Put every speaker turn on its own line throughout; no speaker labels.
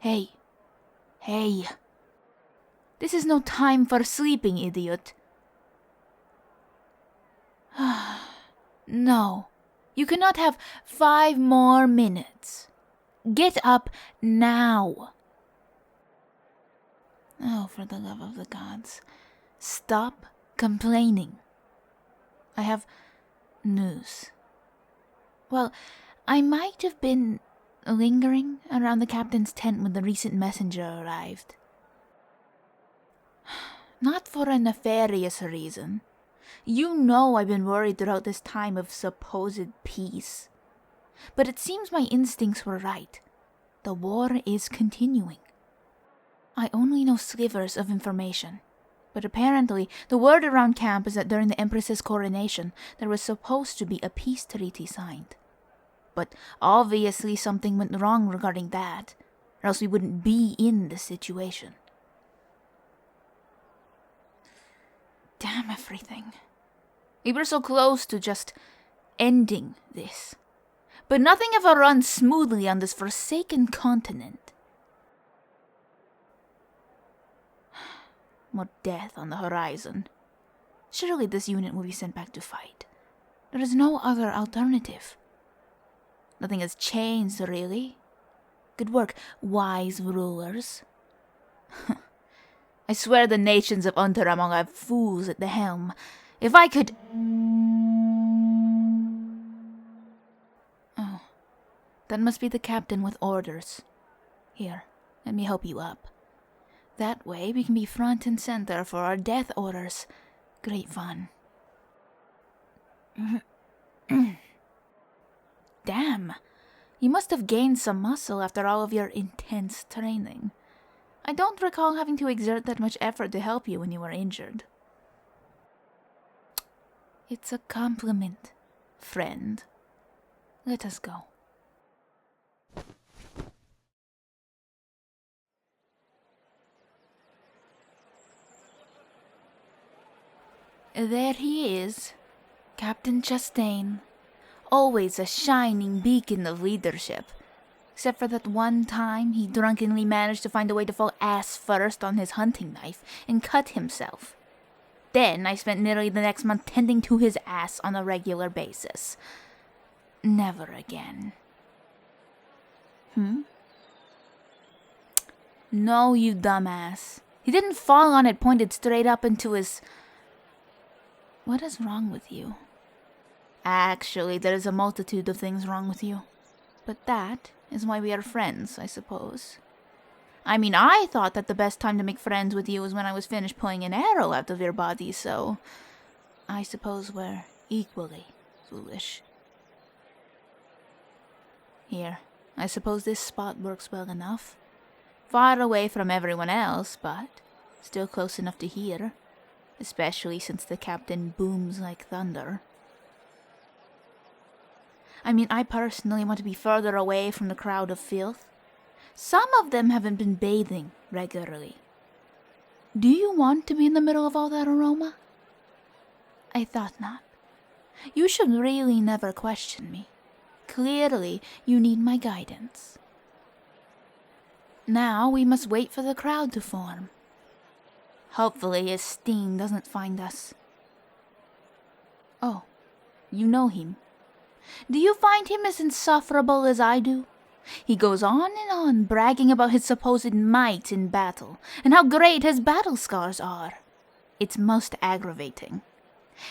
Hey. Hey. This is no time for sleeping, idiot. No. You cannot have 5 more minutes. Get up now. Oh, for the love of the gods. Stop complaining. I have news. Well, I might have been lingering around the captain's tent when the recent messenger arrived. Not for a nefarious reason. You know I've been worried throughout this time of supposed peace. But it seems my instincts were right. The war is continuing. I only know slivers of information. But apparently, the word around camp is that during the Empress's coronation, there was supposed to be a peace treaty signed. But obviously something went wrong regarding that, or else we wouldn't be in this situation. Damn everything. We were so close to just ending this. But nothing ever runs smoothly on this forsaken continent. More death on the horizon. Surely this unit will be sent back to fight. There is no other alternative. Nothing has changed, really. Good work, wise rulers. I swear the nations of Unterram will have fools at the helm. If I could... Oh, that must be the captain with orders. Here, let me help you up. That way we can be front and center for our death orders. Great fun. Damn, you must have gained some muscle after all of your intense training. I don't recall having to exert that much effort to help you when you were injured. It's a compliment, friend. Let us go. There he is, Captain Chastain. Always a shining beacon of leadership. Except for that one time he drunkenly managed to find a way to fall ass first on his hunting knife and cut himself. Then I spent nearly the next month tending to his ass on a regular basis. Never again. No, you dumbass. He didn't fall on it pointed straight up into his... What is wrong with you? Actually, there is a multitude of things wrong with you. But that is why we are friends, I suppose. I mean, I thought that the best time to make friends with you was when I was finished pulling an arrow out of your body, so... I suppose we're equally foolish. Here, I suppose this spot works well enough. Far away from everyone else, but still close enough to hear. Especially since the captain booms like thunder. I mean, I personally want to be further away from the crowd of filth. Some of them haven't been bathing regularly. Do you want to be in the middle of all that aroma? I thought not. You should really never question me. Clearly, you need my guidance. Now we must wait for the crowd to form. Hopefully his steam doesn't find us. Oh, you know him. Do you find him as insufferable as I do? He goes on and on bragging about his supposed might in battle, and how great his battle scars are. It's most aggravating.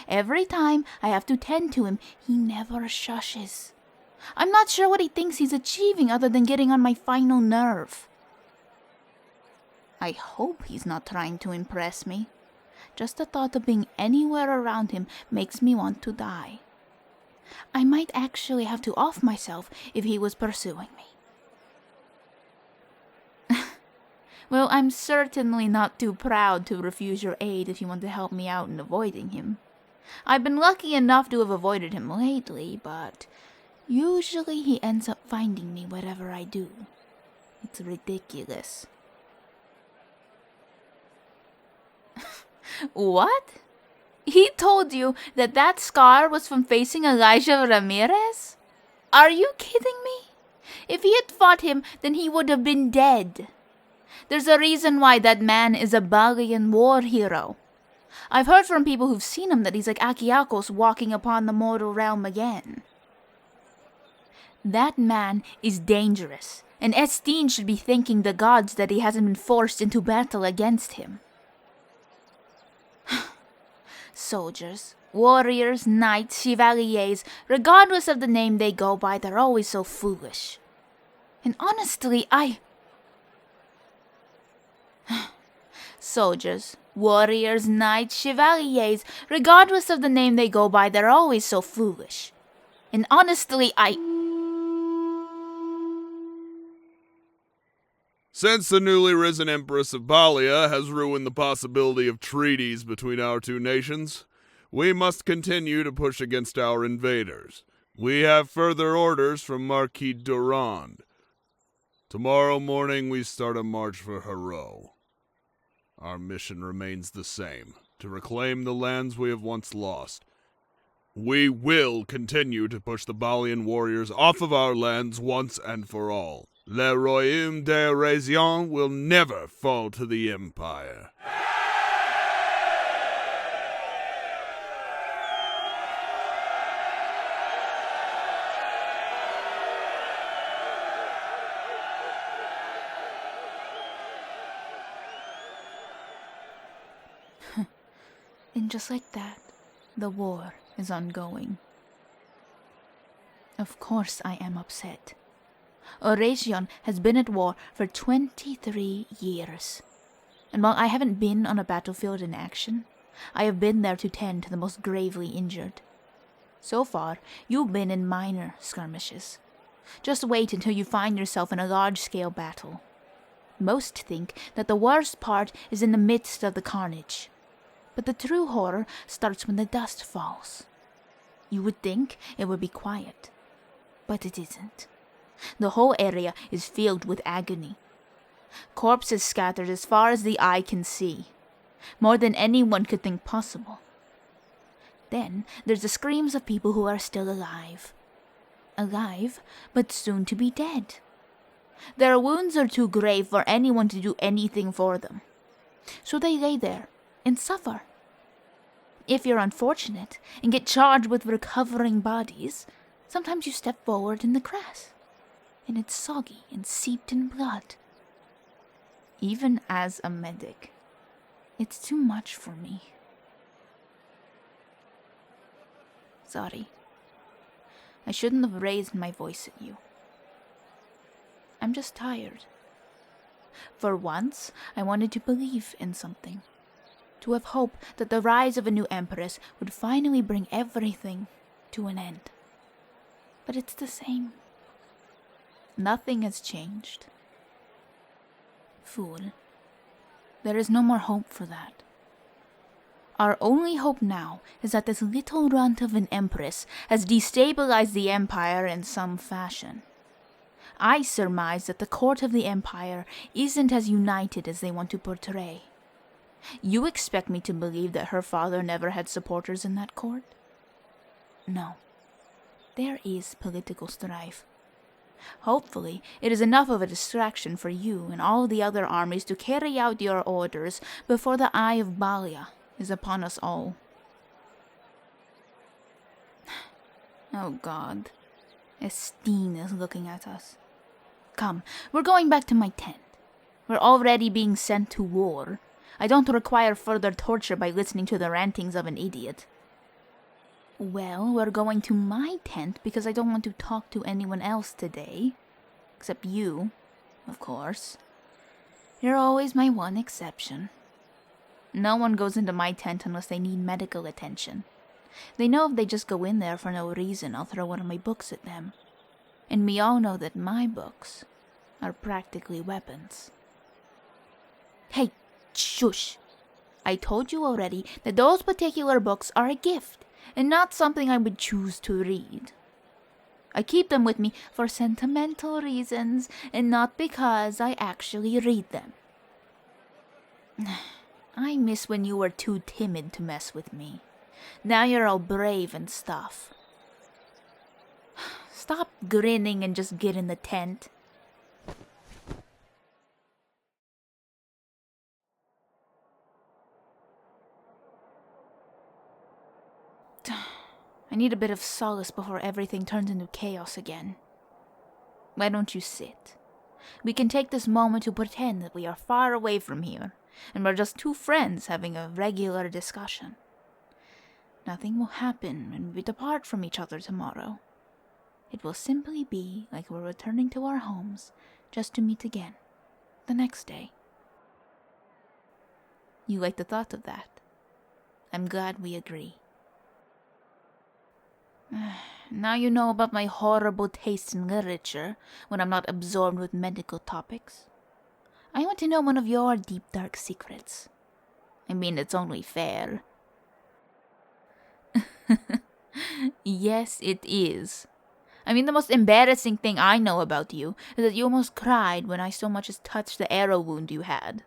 Every time I have to tend to him, he never shushes. I'm not sure what he thinks he's achieving other than getting on my final nerve. I hope he's not trying to impress me. Just the thought of being anywhere around him makes me want to die. I might actually have to off myself if he was pursuing me. Well, I'm certainly not too proud to refuse your aid if you want to help me out in avoiding him. I've been lucky enough to have avoided him lately, but usually he ends up finding me wherever I do. It's ridiculous. What? He told you that that scar was from facing Elijah Ramirez? Are you kidding me? If he had fought him, then he would have been dead. There's a reason why that man is a Balian war hero. I've heard from people who've seen him that he's like Achiakos walking upon the mortal realm again. That man is dangerous, and Estin should be thanking the gods that he hasn't been forced into battle against him. Soldiers, warriors, knights, chevaliers, regardless of the name they go by, they're always so foolish. And honestly, Soldiers, warriors, knights, chevaliers, regardless of the name they go by, they're always so foolish. And honestly,
Since the newly risen Empress of Balia has ruined the possibility of treaties between our two nations, we must continue to push against our invaders. We have further orders from Marquis Durand. Tomorrow morning we start a march for Haro. Our mission remains the same, to reclaim the lands we have once lost. We will continue to push the Balian warriors off of our lands once and for all. Le Royaume des Régions will never fall to the Empire.
And just like that, the war is ongoing. Of course I am upset. Orasion has been at war for 23 years. And while I haven't been on a battlefield in action, I have been there to tend to the most gravely injured. So far, you've been in minor skirmishes. Just wait until you find yourself in a large-scale battle. Most think that the worst part is in the midst of the carnage. But the true horror starts when the dust falls. You would think it would be quiet, but it isn't. The whole area is filled with agony. Corpses scattered as far as the eye can see, more than anyone could think possible. Then there's the screams of people who are still alive. Alive, but soon to be dead. Their wounds are too grave for anyone to do anything for them. So they lay there and suffer. If you're unfortunate and get charged with recovering bodies, sometimes you step forward in the grass, and it's soggy and seeped in blood. Even as a medic, it's too much for me. Sorry. I shouldn't have raised my voice at you. I'm just tired. For once, I wanted to believe in something. To have hope that the rise of a new empress would finally bring everything to an end. But it's the same. Nothing has changed. Fool. There is no more hope for that. Our only hope now is that this little runt of an empress has destabilized the empire in some fashion. I surmise that the court of the empire isn't as united as they want to portray. You expect me to believe that her father never had supporters in that court? No. There is political strife. Hopefully, it is enough of a distraction for you and all the other armies to carry out your orders before the eye of Balia is upon us all. Oh God. Estin is looking at us. Come, we're going back to my tent. We're already being sent to war. I don't require further torture by listening to the rantings of an idiot. Well, we're going to my tent because I don't want to talk to anyone else today. Except you, of course. You're always my one exception. No one goes into my tent unless they need medical attention. They know if they just go in there for no reason, I'll throw one of my books at them. And we all know that my books are practically weapons. Hey, shush! I told you already that those particular books are a gift, and not something I would choose to read. I keep them with me for sentimental reasons, and not because I actually read them. I miss when you were too timid to mess with me. Now you're all brave and stuff. Stop grinning and just get in the tent. I need a bit of solace before everything turns into chaos again. Why don't you sit? We can take this moment to pretend that we are far away from here, and we're just two friends having a regular discussion. Nothing will happen when we depart from each other tomorrow. It will simply be like we're returning to our homes just to meet again the next day. You like the thought of that? I'm glad we agree. Now you know about my horrible taste in literature when I'm not absorbed with medical topics. I want to know one of your deep, dark secrets. I mean, it's only fair. Yes, it is. I mean, the most embarrassing thing I know about you is that you almost cried when I so much as touched the arrow wound you had.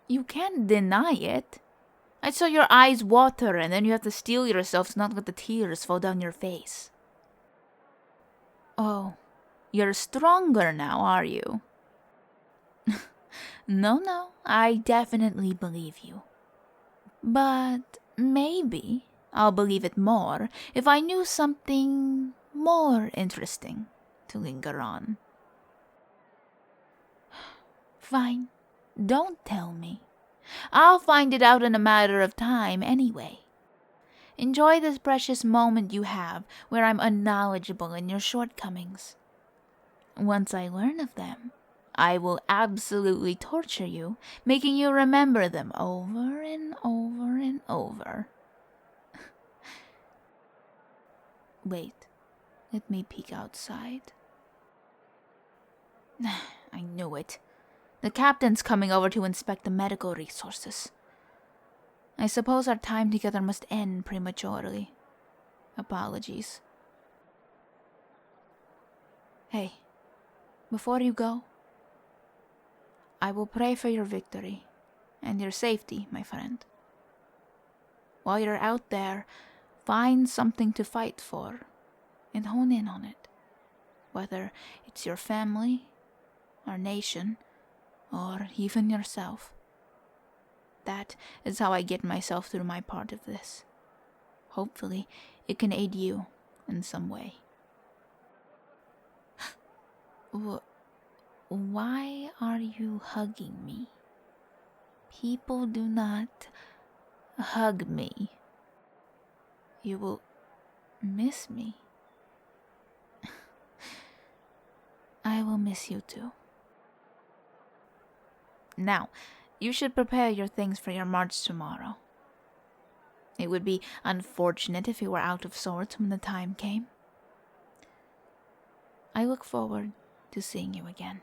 You can't deny it. I saw your eyes water, and then you have to steel yourself to not let the tears fall down your face. Oh, you're stronger now, are you? No, I definitely believe you. But maybe I'll believe it more if I knew something more interesting to linger on. Fine, don't tell me. I'll find it out in a matter of time anyway. Enjoy this precious moment you have where I'm unknowledgeable in your shortcomings. Once I learn of them, I will absolutely torture you, making you remember them over and over and over. Wait, let me peek outside. I knew it. The captain's coming over to inspect the medical resources. I suppose our time together must end prematurely. Apologies. Hey, before you go, I will pray for your victory and your safety, my friend. While you're out there, find something to fight for and hone in on it. Whether it's your family, our nation, or even yourself. That is how I get myself through my part of this. Hopefully, it can aid you in some way. Why are you hugging me? People do not hug me. You will miss me. I will miss you too. Now, you should prepare your things for your march tomorrow. It would be unfortunate if you were out of sorts when the time came. I look forward to seeing you again.